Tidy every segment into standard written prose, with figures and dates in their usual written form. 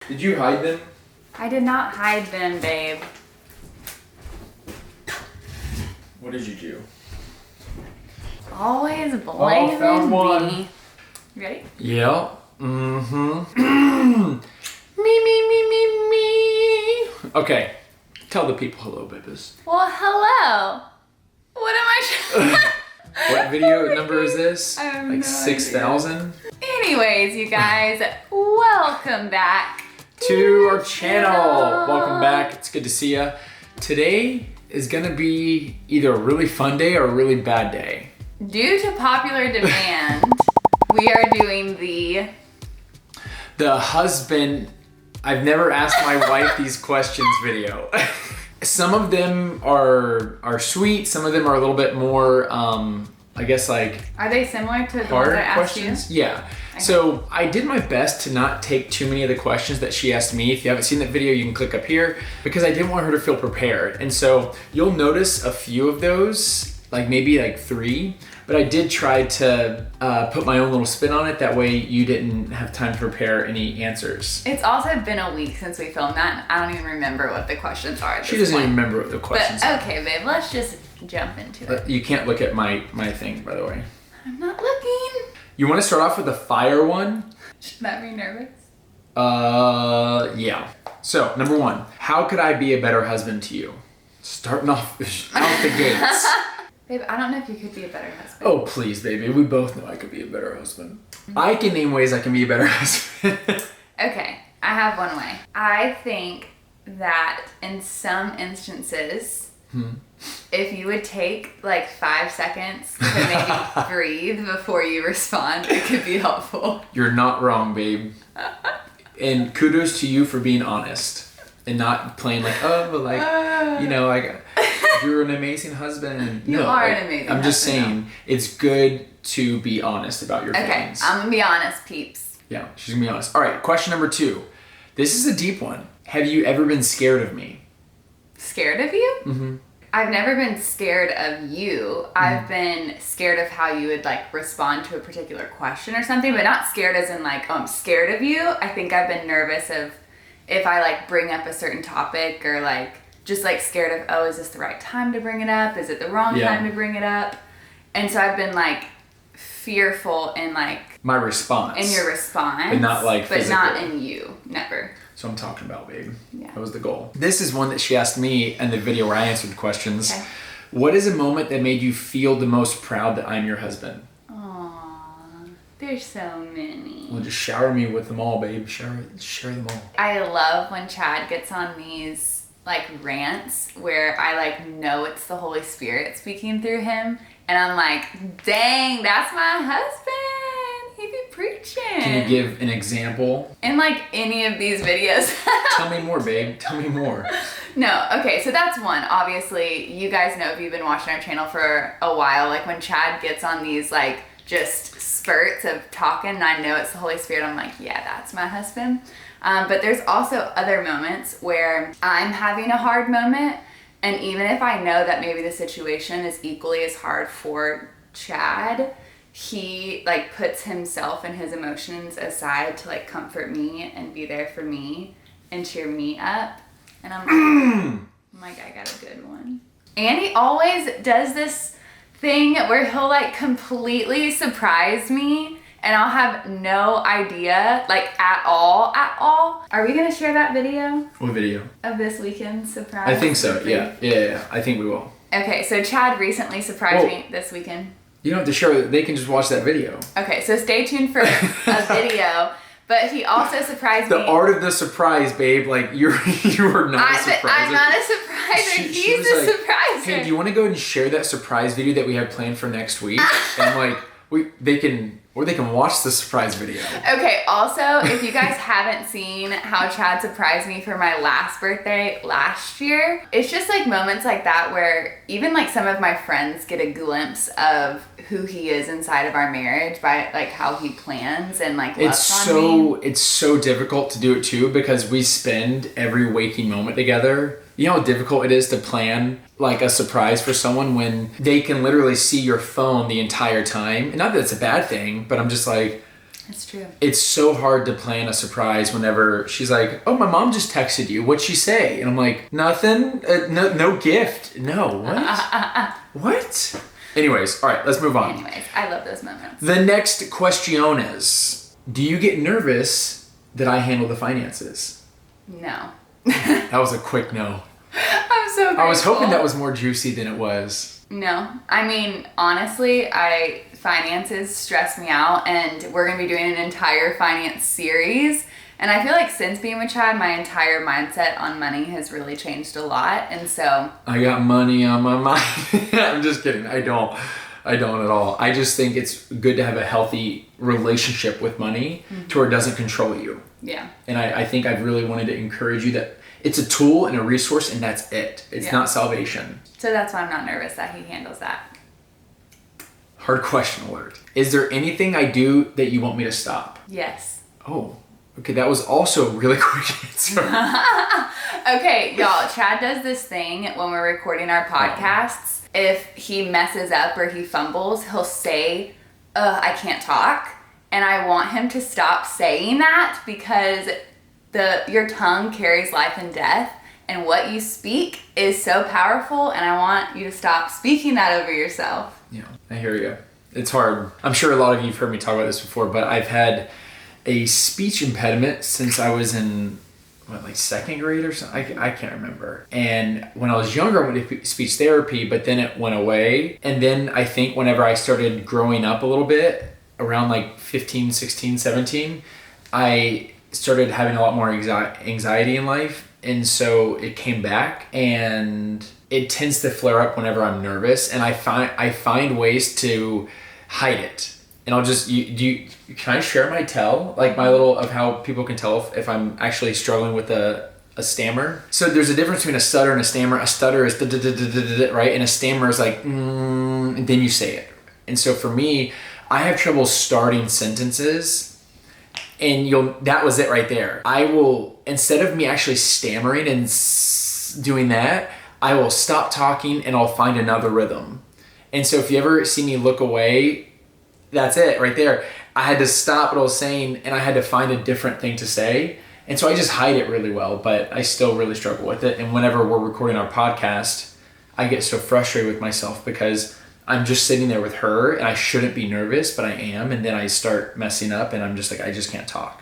Did you hide them? I did not hide them, babe. What did you do? Always blaming found one. me. You ready? Yeah. Mm-hmm. me. Okay. Tell the people hello, babies. Well, hello. What am I What video number is this? I have like no 6,000? Anyways, you guys, welcome back to our channel. Welcome back. It's good to see you. Today is gonna be either a really fun day or a really bad day. Due to popular demand, we are doing the husband, I've never asked my wife these questions video. Some of them are sweet, some of them are a little bit more, I guess like... Are they similar to the ones hard I asked questions? you? Yeah. Okay. So I did my best to not take too many of the questions that she asked me. If you haven't seen that video, you can click up here because I didn't want her to feel prepared. And so you'll notice a few of those, like maybe like 3, but I did try to put my own little spin on it. That way you didn't have time to prepare any answers. It's also been a week since we filmed that, and I don't even remember what the questions are at She this doesn't point. even remember what the questions are. Okay, babe, let's just jump into it. You can't look at my thing, by the way. I'm not looking. You want to start off with the fire one? Should that be nervous? Yeah. So, number 1, how could I be a better husband to you? Starting off out the gates. Babe, I don't know if you could be a better husband. Oh, please, baby. We both know I could be a better husband. I can name ways I can be a better husband. Okay, I have one way. I think that in some instances, if you would take like 5 seconds to maybe breathe before you respond, it could be helpful. You're not wrong, babe. And kudos to you for being honest and not playing like, oh, but like, you know, like, you're an amazing husband. You are an amazing husband. I'm just saying, it's good to be honest about your feelings. Okay, I'm gonna be honest, peeps. Yeah, she's gonna be honest. All right, question number 2. This is a deep one. Have you ever been scared of me? Scared of you? Mm-hmm. I've never been scared of you. I've been scared of how you would like respond to a particular question or something, but not scared as in like, oh, I'm scared of you. I think I've been nervous of if I like bring up a certain topic or like just like scared of, oh, is this the right time to bring it up? Is it the wrong time to bring it up? And so I've been like fearful in like my response. In your response. But not like physical. But not in you. Never. So I'm talking about, babe. Yeah. That was the goal. This is one that she asked me in the video where I answered questions. Okay. What is a moment that made you feel the most proud that I'm your husband? Aww, there's so many. Well, just shower me with them all, babe. Share them all. I love when Chad gets on these like rants where I like know it's the Holy Spirit speaking through him. And I'm like, dang, that's my husband. He be preaching. Can you give an example? In like any of these videos. Tell me more, babe. Tell me more. No, okay, so that's one. Obviously, you guys know if you've been watching our channel for a while, like when Chad gets on these like just spurts of talking and I know it's the Holy Spirit, I'm like, yeah, that's my husband. But there's also other moments where I'm having a hard moment, and even if I know that maybe the situation is equally as hard for Chad, he like puts himself and his emotions aside to like comfort me and be there for me and cheer me up. And I'm like, I got a good one. And he always does this thing where he'll like completely surprise me and I'll have no idea, like at all. Are we gonna share that video? What video? Of this weekend's surprise? I think so, yeah. I think we will. Okay, so Chad recently surprised me this weekend. You don't have to share it. They can just watch that video. Okay, so stay tuned for a video. But he also surprised me. The art of the surprise, babe. Like, you are not a surpriser. I'm not a surpriser. He's a surpriser. Hey, do you want to go and share that surprise video that we have planned for next week? And I'm like, they can watch the surprise video. Okay, also, if you guys haven't seen how Chad surprised me for my last birthday last year, it's just like moments like that where even like some of my friends get a glimpse of who he is inside of our marriage by like how he plans and like loves on me. It's so difficult to do it too because we spend every waking moment together. You know how difficult it is to plan like a surprise for someone when they can literally see your phone the entire time? And not that it's a bad thing, but I'm just like, It's true. It's so hard to plan a surprise whenever she's like, oh, my mom just texted you. What'd she say? And I'm like, nothing. No gift. No, what? What? Anyways, all right, let's move on. Anyways, I love those moments. The next question is, do you get nervous that I handle the finances? No. That was a quick no. I'm so grateful. I was hoping that was more juicy than it was. No. I mean, honestly, finances stress me out, and we're going to be doing an entire finance series. And I feel like since being with Chad, my entire mindset on money has really changed a lot. And so I got money on my mind. I'm just kidding. I don't at all. I just think it's good to have a healthy relationship with money to where it doesn't control you. Yeah. And I think I've really wanted to encourage you that it's a tool and a resource, and that's it. It's not salvation. So that's why I'm not nervous that he handles that. Hard question alert. Is there anything I do that you want me to stop? Yes. Oh, okay. That was also a really quick answer. Okay, y'all, Chad does this thing when we're recording our podcasts. If he messes up or he fumbles, he'll say, I can't talk. And I want him to stop saying that, because your tongue carries life and death, and what you speak is so powerful, and I want you to stop speaking that over yourself. Yeah, I hear you. It's hard. I'm sure a lot of you have heard me talk about this before, but I've had a speech impediment since I was in, second grade or something? I can't remember. And when I was younger, I went to speech therapy, but then it went away. And then I think whenever I started growing up a little bit, around 15, 16, 17, I started having a lot more anxiety in life. And so it came back, and it tends to flare up whenever I'm nervous, and I find ways to hide it. And I'll just, can I share my tell? My little, of how people can tell if I'm actually struggling with a stammer. So there's a difference between a stutter and a stammer. A stutter is right? And a stammer is and then you say it. And so for me, I have trouble starting sentences, and that was it right there. I will, instead of me actually stammering and doing that, I will stop talking and I'll find another rhythm. And so if you ever see me look away, that's it right there. I had to stop what I was saying, and I had to find a different thing to say. And so I just hide it really well, but I still really struggle with it. And whenever we're recording our podcast, I get so frustrated with myself because I'm just sitting there with her, and I shouldn't be nervous, but I am. And then I start messing up, and I'm just I just can't talk.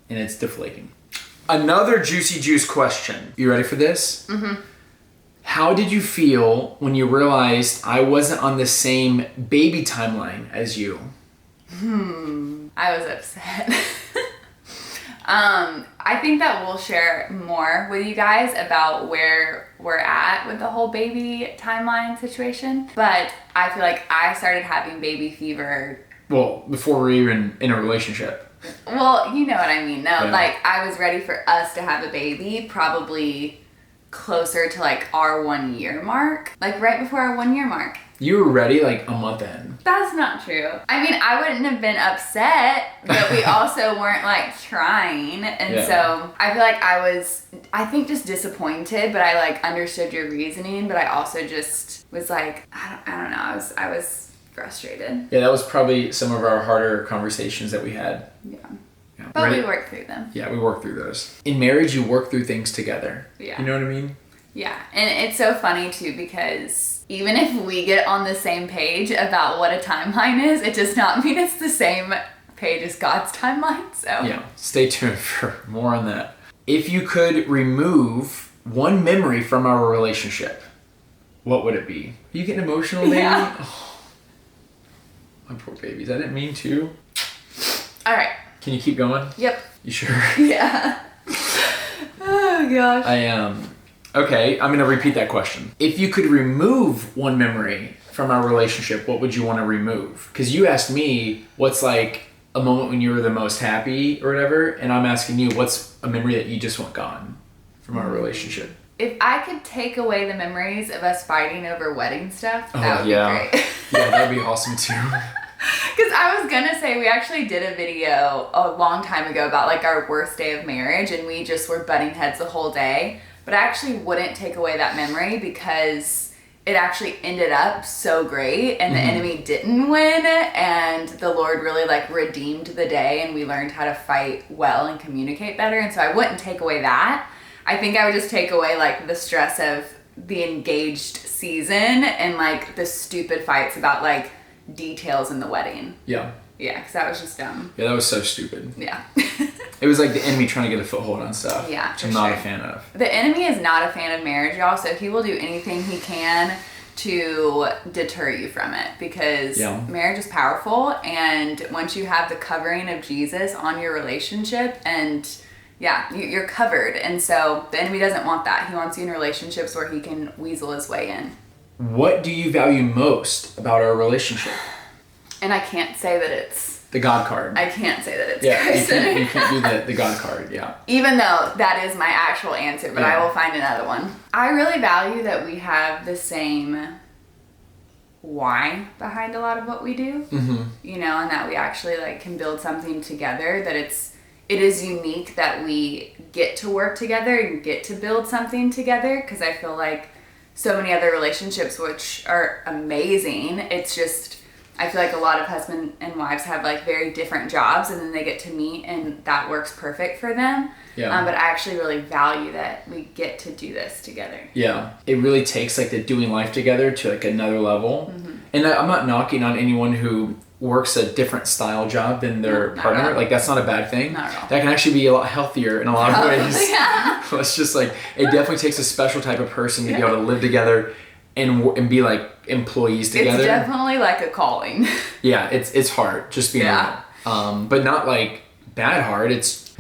And it's deflating. Another juicy juice question. You ready for this? Mm-hmm. How did you feel when you realized I wasn't on the same baby timeline as you? I was upset. I think that we'll share more with you guys about where we're at with the whole baby timeline situation. But I feel like I started having baby fever. Well, before we were even in a relationship. Well, you know what I mean. No, yeah. I was ready for us to have a baby probably closer to our 1 year mark. Right before our 1 year mark. You were ready a month in. That's not true. I mean, I wouldn't have been upset, but we also weren't trying. And so I feel like I think just disappointed, but I understood your reasoning, but I also just was I don't know. I was frustrated. Yeah, that was probably some of our harder conversations that we had. Yeah. But we worked through them. Yeah, we worked through those. In marriage, you work through things together. Yeah. You know what I mean? Yeah. And it's so funny too, because even if we get on the same page about what a timeline is, it does not mean it's the same page as God's timeline. So yeah, stay tuned for more on that. If you could remove one memory from our relationship, what would it be? Are you getting emotional, baby? Yeah. Oh, my poor babies. I didn't mean to. All right. Can you keep going? Yep. You sure? Yeah. Oh gosh. I am. Okay, I'm going to repeat that question. If you could remove one memory from our relationship, what would you want to remove? Because you asked me what's a moment when you were the most happy or whatever, and I'm asking you what's a memory that you just want gone from our relationship. If I could take away the memories of us fighting over wedding stuff, that would be great. Yeah, that would be awesome too. Because I was going to say, we actually did a video a long time ago about our worst day of marriage, and we just were butting heads the whole day. But I actually wouldn't take away that memory because it actually ended up so great and the enemy didn't win, and the Lord really like redeemed the day and we learned how to fight well and communicate better. And so I wouldn't take away that. I think I would just take away like the stress of the engaged season and like the stupid fights about like details in the wedding. Yeah. Yeah, because that was just dumb. Yeah, that was so stupid. Yeah. It was like the enemy trying to get a foothold on stuff. Yeah, which I'm not a fan of. The enemy is not a fan of marriage, y'all, so he will do anything he can to deter you from it, because marriage is powerful, and once you have the covering of Jesus on your relationship, and you're covered. And so the enemy doesn't want that. He wants you in relationships where he can weasel his way in. What do you value most about our relationship? And I can't say that it's the God card. I can't say that it's Christ-centered. You can't do the God card, Even though that is my actual answer, but I will find another one. I really value that we have the same why behind a lot of what we do. You know, and that we actually like can build something together, that it is unique that we get to work together and get to build something together, because I feel like so many other relationships, which are amazing, it's just, I feel like a lot of husband and wives have like very different jobs, and then they get to meet and that works perfect for them. But I actually really value that we get to do this together. Yeah. It really takes like the doing life together to like another level. And I'm not knocking on anyone who works a different style job than their partner. Like that's not a bad thing. Not at all. That can actually be a lot healthier in a lot of ways. It's just like, it definitely takes a special type of person to be able to live together and be like employees together. It's definitely like a calling. Yeah, it's hard, just being real. But not like bad hard.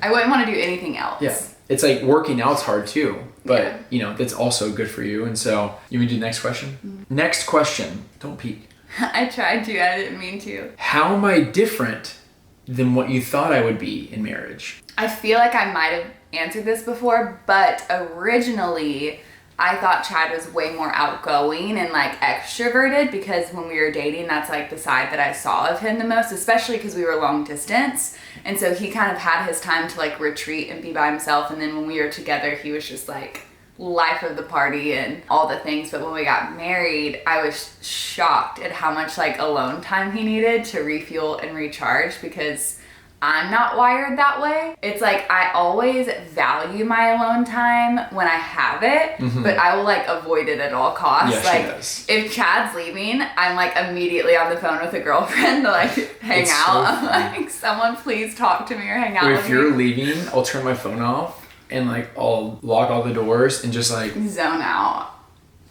I wouldn't want to do anything else. Yeah, it's like working out's hard too, but you know, that's also good for you. And so you want to do the next question? Next question. Don't peek. I tried to, I didn't mean to. How am I different than what you thought I would be in marriage? I feel like I might have answered this before, but originally I thought Chad was way more outgoing and like extroverted, because when we were dating, that's like the side that I saw of him the most, especially because we were long distance. And so he kind of had his time to like retreat and be by himself. And then when we were together, he was just like life of the party and all the things. But when we got married, I was shocked at how much like alone time he needed to refuel and recharge, because I'm not wired that way. It's like I always value my alone time when I have it, but I will like avoid it at all costs. Yeah, like if Chad's leaving, I'm like immediately on the phone with a girlfriend to like hang out. So I'm like, someone please talk to me or hang out with me. If you're leaving, I'll turn my phone off and like I'll lock all the doors and just like zone out.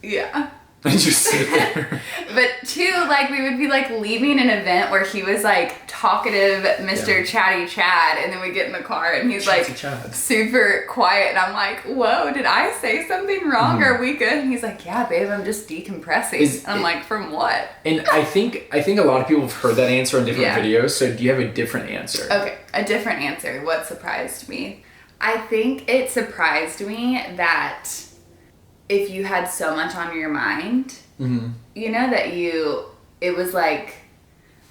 Yeah. And just sit there. But too, like we would be like leaving an event where he was like talkative Mr. Chatty Chad, and then we get in the car and he's like super quiet, and I'm like, whoa, did I say something wrong? Or are we good? And he's like, yeah babe, I'm just decompressing. And I'm like, from what? And I think a lot of people have heard that answer in different videos, so do you have a different answer? Okay, a different answer. What surprised me? I think it surprised me that if you had so much on your mind, you know, that it was like,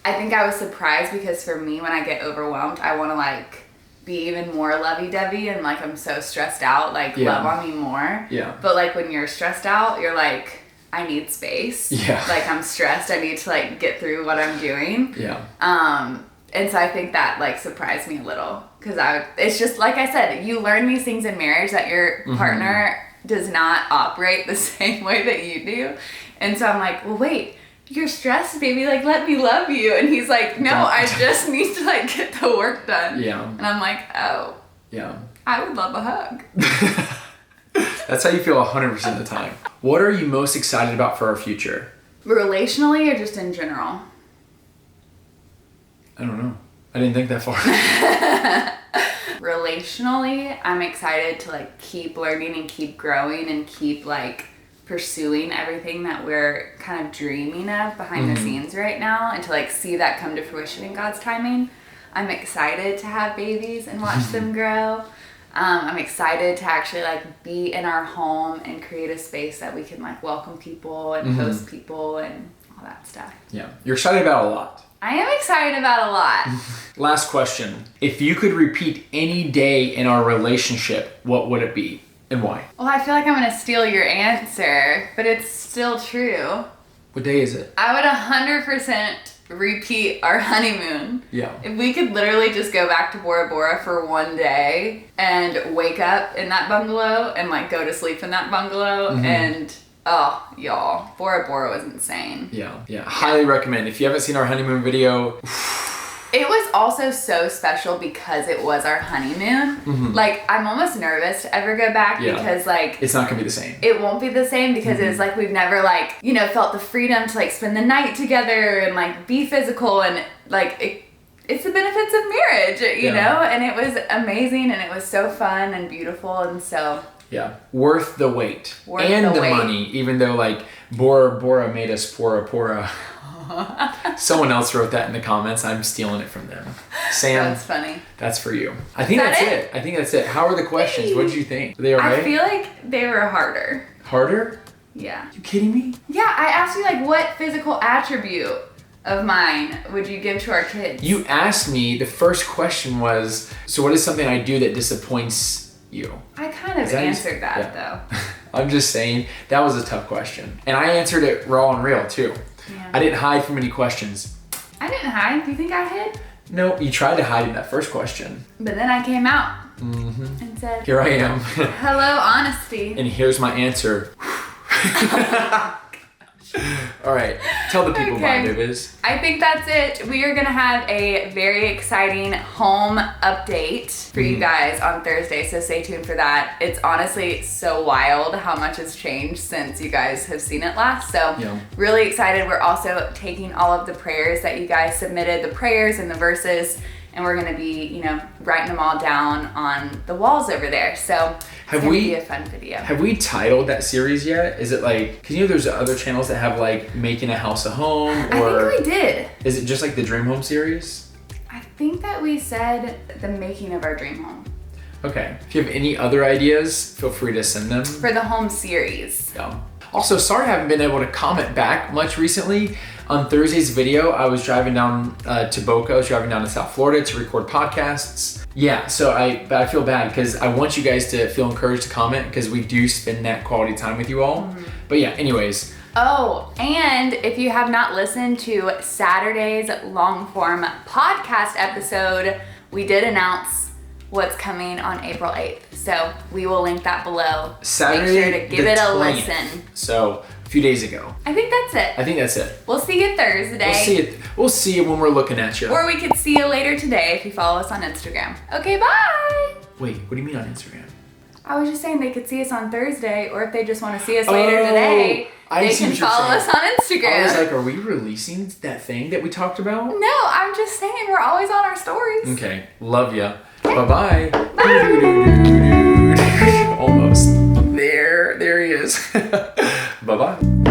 I think I was surprised, because for me, when I get overwhelmed, I want to like be even more lovey-dovey, and like I'm so stressed out, like love on me more. Yeah. But like when you're stressed out, you're like, I need space. Yeah. Like I'm stressed, I need to like get through what I'm doing. Yeah. And so I think that like surprised me a little, because it's just like I said, you learn these things in marriage that your partner does not operate the same way that you do. And so I'm like, well, wait, you're stressed, baby. Like, let me love you. And he's like, no, I just need to like get the work done. Yeah. And I'm like, oh. Yeah. I would love a hug. That's how you feel 100% of the time. What are you most excited about for our future? Relationally or just in general? I don't know. I didn't think that far. Relationally, I'm excited to like keep learning and keep growing and keep like pursuing everything that we're kind of dreaming of behind the scenes right now, and to like see that come to fruition in God's timing. I'm excited to have babies and watch them grow. I'm excited to actually like be in our home and create a space that we can like welcome people and host people and all that stuff. Yeah. You're excited about a lot. I am excited about a lot. Last question. If you could repeat any day in our relationship, what would it be? And why? Well, I feel like I'm gonna steal your answer, but it's still true. What day is it? I would 100% repeat our honeymoon. Yeah. If we could literally just go back to Bora Bora for one day and wake up in that bungalow and like go to sleep in that bungalow and oh, y'all, Bora Bora was insane. Yeah. Highly recommend. If you haven't seen our honeymoon video, it was also so special because it was our honeymoon. Like, I'm almost nervous to ever go back because, like... it's not gonna be the same. It won't be the same because it was like we've never, like, you know, felt the freedom to, like, spend the night together and, like, be physical and, like, it's the benefits of marriage, you know? And it was amazing and it was so fun and beautiful and so... Yeah, worth the wait. Worth and the the wait. money, even though, like, Bora Bora made us pora. Someone else wrote that in the comments. I'm stealing it from them. Sam, that's funny. That's for you. I think Is that that's it? I think that's it. How are the questions? What did you think? Were they alright? I feel like they were harder. Harder? Yeah. You kidding me? Yeah, I asked you, like, what physical attribute of mine would you give to our kids? You asked me, the first question was, so what is something I do that disappoints you? I kind of answered that, though. I'm just saying, that was a tough question. And I answered it raw and real, too. Yeah. I didn't hide from any questions. I didn't hide. Do you think I hid? No, you tried to hide in that first question. But then I came out and said, Here I am. hello, honesty. And here's my answer. All right, tell the people why, Nubis. I think that's it. We are gonna have a very exciting home update for you guys on Thursday, so stay tuned for that. It's honestly so wild how much has changed since you guys have seen it last. So really excited. We're also taking all of the prayers that you guys submitted, the prayers and the verses, and we're gonna be, you know, writing them all down on the walls over there. So it's gonna be a fun video. Have we titled that series yet? Is it like, cause you know there's other channels that have like making a house a home, or I think we did. Is it just like the Dream Home series? I think that we said the making of our dream home. Okay, if you have any other ideas, feel free to send them. For the home series. Yeah. Also, sorry I haven't been able to comment back much recently. On Thursday's video, I was driving down to Boca. I was driving down to South Florida to record podcasts. Yeah, so I feel bad because I want you guys to feel encouraged to comment because we do spend that quality time with you all. But yeah, anyways. Oh, and if you have not listened to Saturday's long form podcast episode, we did announce what's coming on April 8th. So we will link that below. Saturday, make sure to give it a 20th. listen. So a few days ago. I think that's it. I think that's it. We'll see you Thursday. We'll see you when we're looking at you. Or we could see you later today if you follow us on Instagram. Okay, bye. Wait, what do you mean on Instagram? I was just saying they could see us on Thursday, or if they just want to see us later today, they can follow us on Instagram. I was like, are we releasing that thing that we talked about? No, I'm just saying we're always on our stories. Okay, love ya. Bye-bye. Bye. Almost. There he is. Bye-bye.